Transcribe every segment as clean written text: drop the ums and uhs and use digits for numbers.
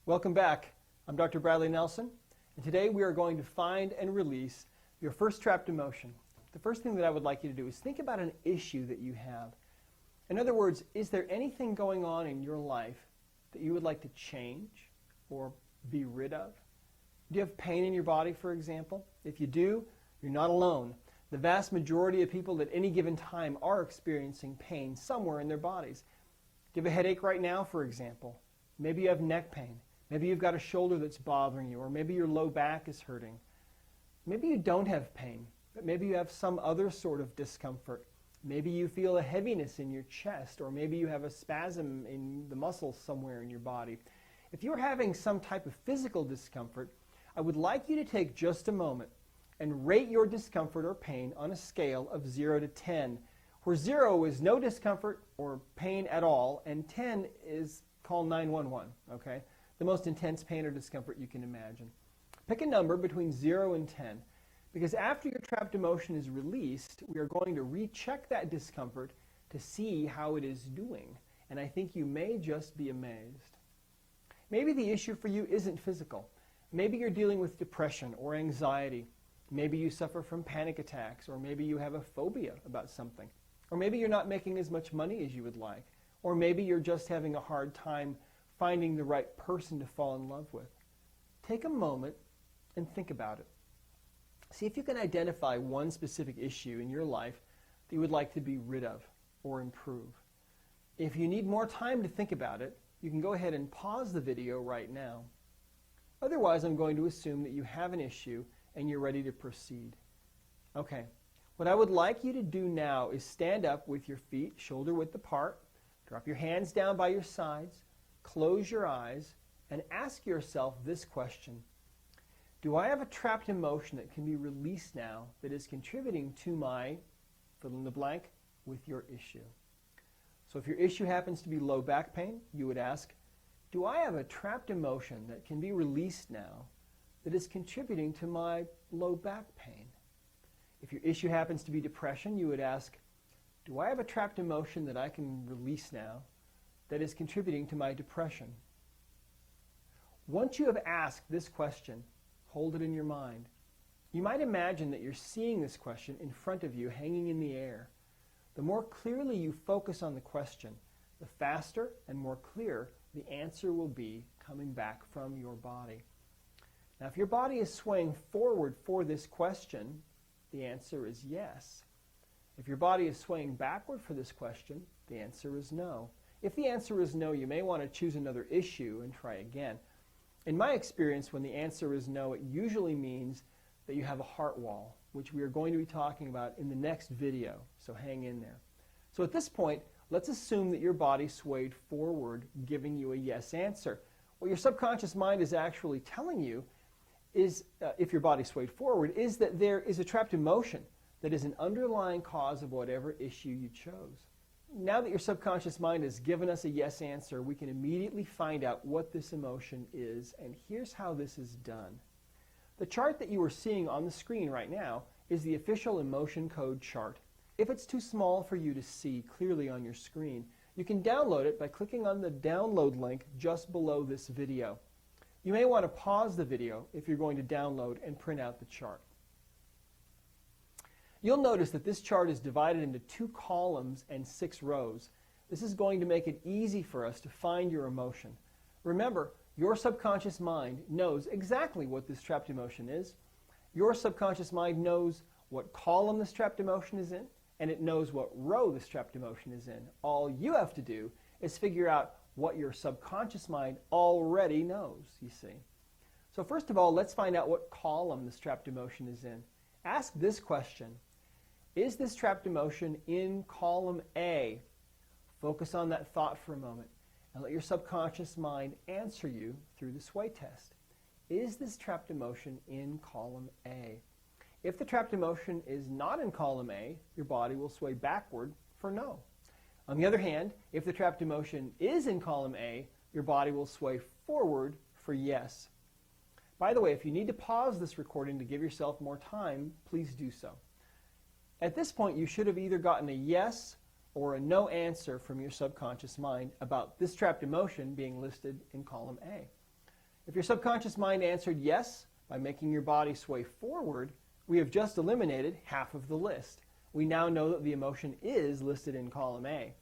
Welcome back. I'm Dr. Bradley Nelson, and today we are going to find and release your first trapped emotion. The first thing that I would like you to do is think about an issue that you have. In other words, is there anything going on in your life that you would like to change or be rid of? Do you have pain in your body, for example? If you do, you're not alone. The vast majority of people at any given time are experiencing pain somewhere in their bodies. Do you have a headache right now, for example? Maybe you have neck pain. Maybe you've got a shoulder that's bothering you, or maybe your low back is hurting. Maybe you don't have pain, but maybe you have some other sort of discomfort. Maybe you feel a heaviness in your chest, or maybe you have a spasm in the muscles somewhere in your body. If you're having some type of physical discomfort, I would like you to take just a moment and rate your discomfort or pain on a scale of 0 to 10, where 0 is no discomfort or pain at all, and 10 is call 911, okay? The most intense pain or discomfort you can imagine. Pick a number between 0 and 10, because after your trapped emotion is released, we are going to recheck that discomfort to see how it is doing, and I think you may just be amazed. Maybe the issue for you isn't physical. Maybe you're dealing with depression or anxiety. Maybe you suffer from panic attacks, or maybe you have a phobia about something. Or maybe you're not making as much money as you would like. Or maybe you're just having a hard time finding the right person to fall in love with. Take a moment and think about it. See if you can identify one specific issue in your life that you would like to be rid of or improve. If you need more time to think about it, you can go ahead and pause the video right now. Otherwise, I'm going to assume that you have an issue and you're ready to proceed. Okay, what I would like you to do now is stand up with your feet shoulder width apart, drop your hands down by your sides, close your eyes, and ask yourself this question. Do I have a trapped emotion that can be released now that is contributing to my, fill in the blank, with your issue? So if your issue happens to be low back pain, you would ask, do I have a trapped emotion that can be released now that is contributing to my low back pain? If your issue happens to be depression, you would ask, do I have a trapped emotion that I can release now that is contributing to my depression? Once you have asked this question, hold it in your mind. You might imagine that you're seeing this question in front of you hanging in the air. The more clearly you focus on the question, the faster and more clear the answer will be coming back from your body. Now, if your body is swaying forward for this question, the answer is yes. If your body is swaying backward for this question, the answer is no. If the answer is no, you may want to choose another issue and try again. In my experience, when the answer is no, it usually means that you have a heart wall, which we are going to be talking about in the next video, so hang in there. So at this point, let's assume that your body swayed forward, giving you a yes answer. What your subconscious mind is actually telling you is, if your body swayed forward, is that there is a trapped emotion that is an underlying cause of whatever issue you chose. Now that your subconscious mind has given us a yes answer, we can immediately find out what this emotion is, and here's how this is done. The chart that you are seeing on the screen right now is the official emotion code chart. If it's too small for you to see clearly on your screen, you can download it by clicking on the download link just below this video. You may want to pause the video if you're going to download and print out the chart. You'll notice that this chart is divided into 2 columns and 6 rows. This is going to make it easy for us to find your emotion. Remember, your subconscious mind knows exactly what this trapped emotion is. Your subconscious mind knows what column this trapped emotion is in, and it knows what row this trapped emotion is in. All you have to do is figure out what your subconscious mind already knows, you see. So first of all, let's find out what column this trapped emotion is in. Ask this question. Is this trapped emotion in column A? Focus on that thought for a moment and let your subconscious mind answer you through the sway test. Is this trapped emotion in column A? If the trapped emotion is not in column A, your body will sway backward for no. On the other hand, if the trapped emotion is in column A, your body will sway forward for yes. By the way, if you need to pause this recording to give yourself more time, please do so. At this point, you should have either gotten a yes or a no answer from your subconscious mind about this trapped emotion being listed in column A. If your subconscious mind answered yes by making your body sway forward, we have just eliminated half of the list. We now know that the emotion is listed in column A.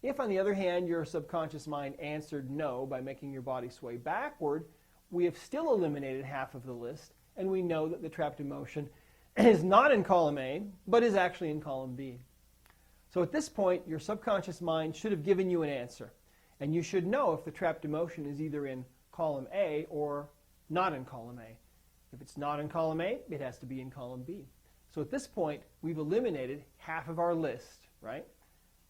If, on the other hand, your subconscious mind answered no by making your body sway backward, we have still eliminated half of the list, and we know that the trapped emotion is not in column A, but is actually in column B. So at this point, your subconscious mind should have given you an answer, and you should know if the trapped emotion is either in column A or not in column A. If it's not in column A, it has to be in column B. So at this point, we've eliminated half of our list, right?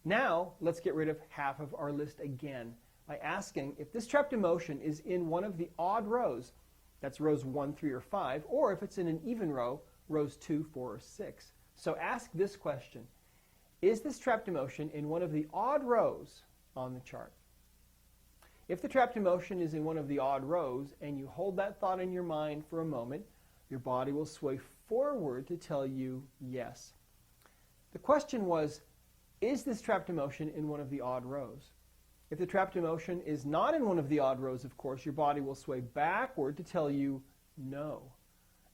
Now, let's get rid of half of our list again by asking if this trapped emotion is in one of the odd rows, that's rows 1, 3, or 5, or if it's in an even row, rows 2, 4, or 6. So ask this question: is this trapped emotion in one of the odd rows on the chart? If the trapped emotion is in one of the odd rows and you hold that thought in your mind for a moment, your body will sway forward to tell you yes. The question was, is this trapped emotion in one of the odd rows? If the trapped emotion is not in one of the odd rows, of course, your body will sway backward to tell you no.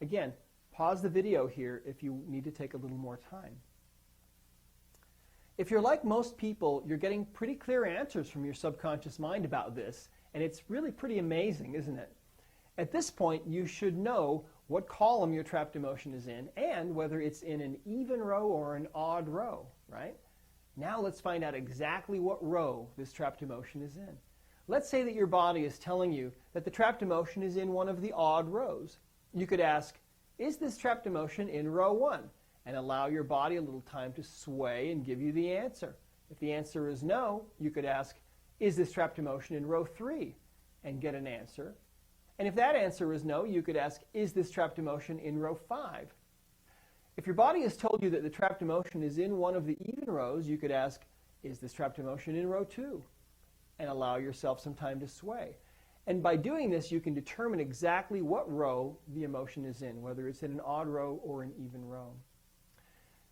Again, pause the video here if you need to take a little more time. If you're like most people, you're getting pretty clear answers from your subconscious mind about this, and it's really pretty amazing, isn't it? At this point, you should know what column your trapped emotion is in and whether it's in an even row or an odd row, right? Now let's find out exactly what row this trapped emotion is in. Let's say that your body is telling you that the trapped emotion is in one of the odd rows. You could ask, is this trapped emotion in row 1? And allow your body a little time to sway and give you the answer. If the answer is no, you could ask, is this trapped emotion in row 3? And get an answer. And if that answer is no, you could ask, is this trapped emotion in row 5? If your body has told you that the trapped emotion is in one of the even rows, you could ask, is this trapped emotion in row 2? And allow yourself some time to sway. And by doing this, you can determine exactly what row the emotion is in, whether it's in an odd row or an even row.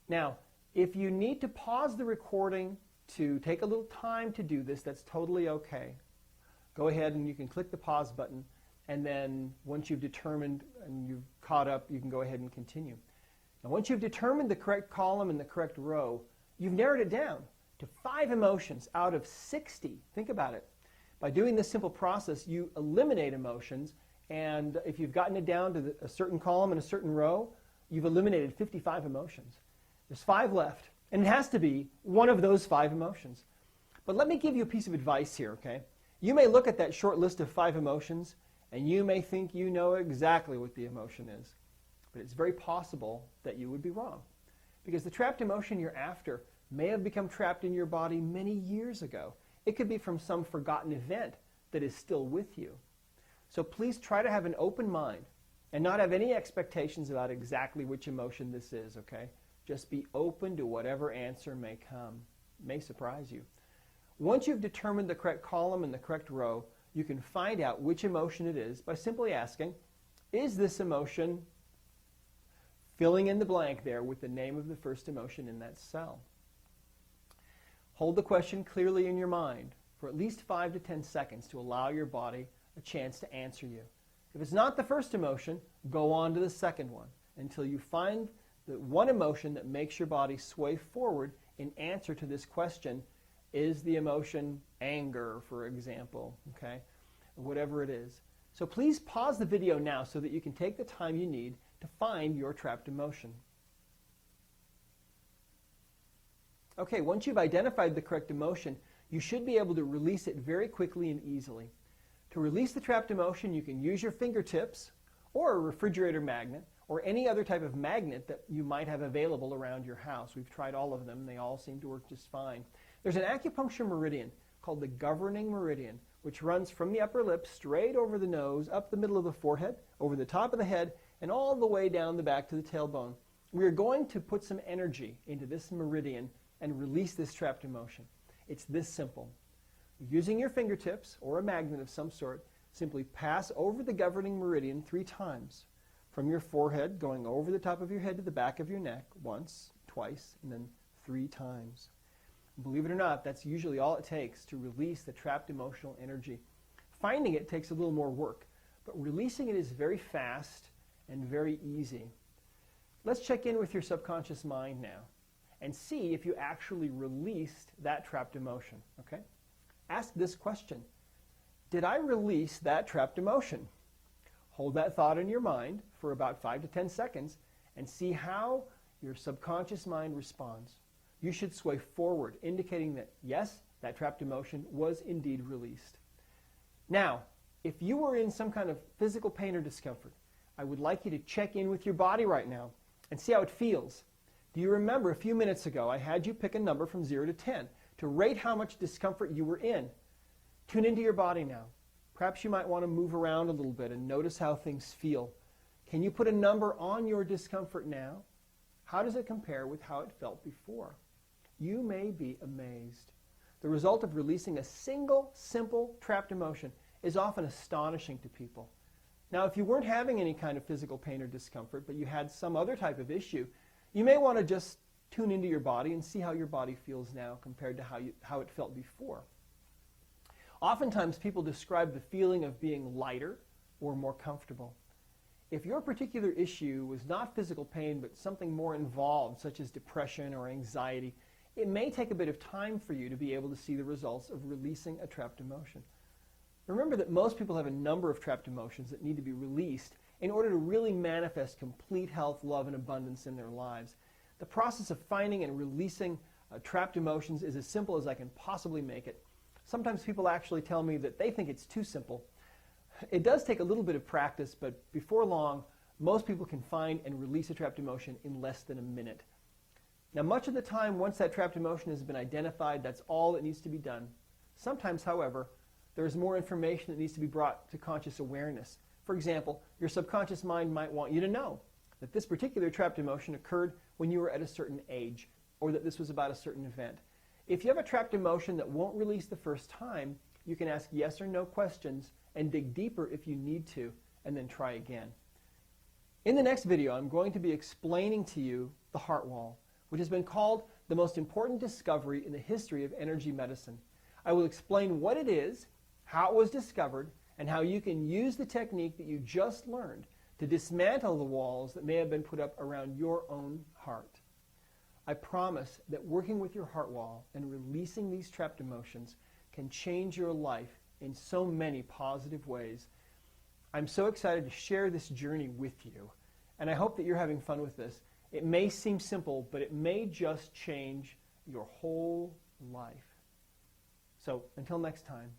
Now, if you need to pause the recording to take a little time to do this, that's totally okay. Go ahead and you can click the pause button, and then once you've determined and you've caught up, you can go ahead and continue. Now, once you've determined the correct column and the correct row, you've narrowed it down to 5 emotions out of 60. Think about it. By doing this simple process, you eliminate emotions, and if you've gotten it down to a certain column and a certain row, you've eliminated 55 emotions. There's 5 left, and it has to be one of those 5 emotions. But let me give you a piece of advice here, okay? You may look at that short list of 5 emotions, and you may think you know exactly what the emotion is. But it's very possible that you would be wrong, because the trapped emotion you're after may have become trapped in your body many years ago. It could be from some forgotten event that is still with you. So please try to have an open mind and not have any expectations about exactly which emotion this is, okay? Just be open to whatever answer may come. It may surprise you. Once you've determined the correct column and the correct row, you can find out which emotion it is by simply asking, is this emotion, filling in the blank there with the name of the first emotion in that cell. Hold the question clearly in your mind for at least 5 to 10 seconds to allow your body a chance to answer you. If it's not the first emotion, go on to the second one until you find the one emotion that makes your body sway forward in answer to this question. Is the emotion anger, for example, okay? Or whatever it is. So please pause the video now so that you can take the time you need to find your trapped emotion. Okay, once you've identified the correct emotion, you should be able to release it very quickly and easily. To release the trapped emotion, you can use your fingertips or a refrigerator magnet or any other type of magnet that you might have available around your house. We've tried all of them, and they all seem to work just fine. There's an acupuncture meridian called the Governing Meridian, which runs from the upper lip straight over the nose, up the middle of the forehead, over the top of the head, and all the way down the back to the tailbone. We are going to put some energy into this meridian and release this trapped emotion. It's this simple. Using your fingertips or a magnet of some sort, simply pass over the governing meridian 3 times. From your forehead, going over the top of your head to the back of your neck, once, twice, and then 3 times. Believe it or not, that's usually all it takes to release the trapped emotional energy. Finding it takes a little more work, but releasing it is very fast and very easy. Let's check in with your subconscious mind now and see if you actually released that trapped emotion, okay? Ask this question: did I release that trapped emotion? Hold that thought in your mind for about 5 to 10 seconds and see how your subconscious mind responds. You should sway forward, indicating that, yes, that trapped emotion was indeed released. Now, if you were in some kind of physical pain or discomfort, I would like you to check in with your body right now and see how it feels. Do you remember a few minutes ago I had you pick a number from 0 to 10 to rate how much discomfort you were in? Tune into your body now. Perhaps you might want to move around a little bit and notice how things feel. Can you put a number on your discomfort now? How does it compare with how it felt before? You may be amazed. The result of releasing a single, simple, trapped emotion is often astonishing to people. Now, if you weren't having any kind of physical pain or discomfort, but you had some other type of issue, you may want to just tune into your body and see how your body feels now compared to how it felt before. Oftentimes, people describe the feeling of being lighter or more comfortable. If your particular issue was not physical pain, but something more involved, such as depression or anxiety, it may take a bit of time for you to be able to see the results of releasing a trapped emotion. Remember that most people have a number of trapped emotions that need to be released in order to really manifest complete health, love, and abundance in their lives. The process of finding and releasing trapped emotions is as simple as I can possibly make it. Sometimes people actually tell me that they think it's too simple. It does take a little bit of practice, but before long, most people can find and release a trapped emotion in less than a minute. Now, much of the time, once that trapped emotion has been identified, that's all that needs to be done. Sometimes, however, there's more information that needs to be brought to conscious awareness. For example, your subconscious mind might want you to know that this particular trapped emotion occurred when you were at a certain age, or that this was about a certain event. If you have a trapped emotion that won't release the first time, you can ask yes or no questions and dig deeper if you need to, and then try again. In the next video, I'm going to be explaining to you the heart wall, which has been called the most important discovery in the history of energy medicine. I will explain what it is, how it was discovered, and how you can use the technique that you just learned to dismantle the walls that may have been put up around your own heart. I promise that working with your heart wall and releasing these trapped emotions can change your life in so many positive ways. I'm so excited to share this journey with you, and I hope that you're having fun with this. It may seem simple, but it may just change your whole life. So until next time,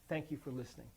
thank you for listening.